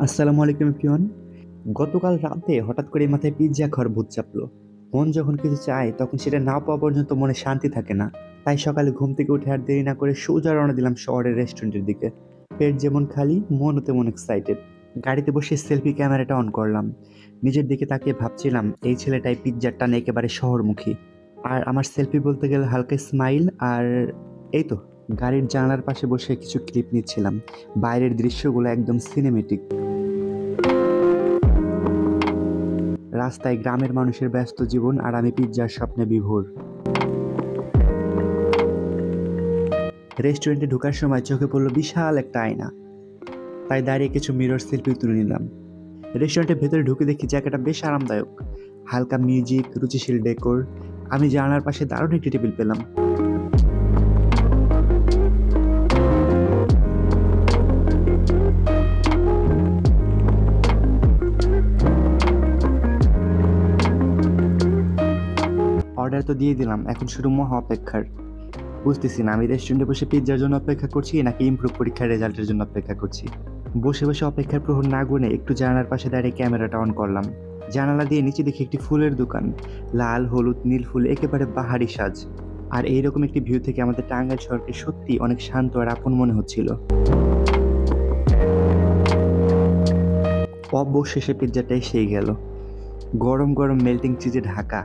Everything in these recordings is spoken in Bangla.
আসসালামু আলাইকুম এভরিওয়ান। গতকাল রাতে হঠাৎ করে মাথায় পিৎজা খাওয়ার ভূত চাপলো। মন যখন কিছু চায় তখন সেটা না পাওয়া পর্যন্ত মনে শান্তি থাকে না। তাই সকালে ঘুম থেকে উঠে আর দেরি না করে সোজা রওনা দিলাম শহরের রেস্টুরেন্টের দিকে। পেট যেমন খালি, মনও তেমন এক্সাইটেড। গাড়িতে বসে সেলফি ক্যামেরাটা অন করলাম। নিজের দিকে তাকিয়ে ভাবছিলাম এই ছেলেটাই পিৎজার টানে একেবারে শহরমুখী। আর আমার সেলফি বলতে গেলে হালকা স্মাইল আর এই তো গাড়ির জানালার পাশে বসে কিছু ক্লিপ নিচ্ছিলাম। বাইরের দৃশ্যগুলো একদম সিনেমেটিক। রাস্তায় গ্রামের মানুষের ব্যস্ত জীবন আর আমি পিৎজার স্বপ্নে বিভোর। রেস্টুরেন্টে ঢোকার সময় চোখে পড়লো বিশাল একটা আয়না। তাই দাঁড়িয়ে কিছু মিরর সেলফি তুলে নিলাম। রেস্টুরেন্টের ভেতরে ঢুকে দেখি জায়গাটা বেশ আরামদায়ক। হালকা মিউজিক, রুচিশীল ডেকোর। আমি জানালার পাশে দারুণ একটি টেবিল পেলাম। অর্ডার তো দিয়ে দিলাম, এখন শুধু মহা অপেক্ষার। বুঝতেছি না আমি রেস্টুরেন্টে বসে পিৎজার জন্য অপেক্ষা করছি নাকি ইমপ্রুভ পরীক্ষার রেজাল্টের জন্য অপেক্ষা করছি। বসে বসে অপেক্ষার প্রহর না গুনে একটু জানালার পাশে দাঁড়িয়ে ক্যামেরাটা অন করলাম। জানালা দিয়ে নিচে দেখি একটি ফুলের দোকান। লাল, হলুদ, নীল ফুল, একেবারে বাহারি সাজ। আর এইরকম একটি ভিউ থেকে আমাদের টাঙ্গাইল শহরকে সত্যি অনেক শান্ত আর আপন মনে হচ্ছিল। অবশেষে পিৎজাটা এসেই গেল। গরম গরম মেল্টিং চিজে ঢাকা।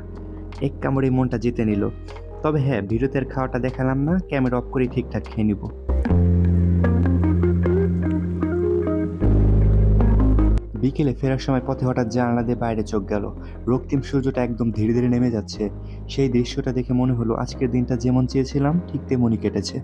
এক কামড়ে মনটা জিতে নিল। তবে হ্যাঁ, ভিডিওতে আর খাওয়াটা দেখালাম না, ক্যামেরা অফ করে ঠিকঠাক খেয়ে নিব। বিকেলে ফেরার সময় পথে হঠাৎ জানালা দিয়ে বাইরে চোখ গেল। রক্তিম সূর্যটা একদম ধীরে ধীরে নেমে যাচ্ছে। সেই দৃশ্যটা দেখে মনে হলো আজকের দিনটা যেমন চেয়েছিলাম ঠিক তেমনই কেটেছে।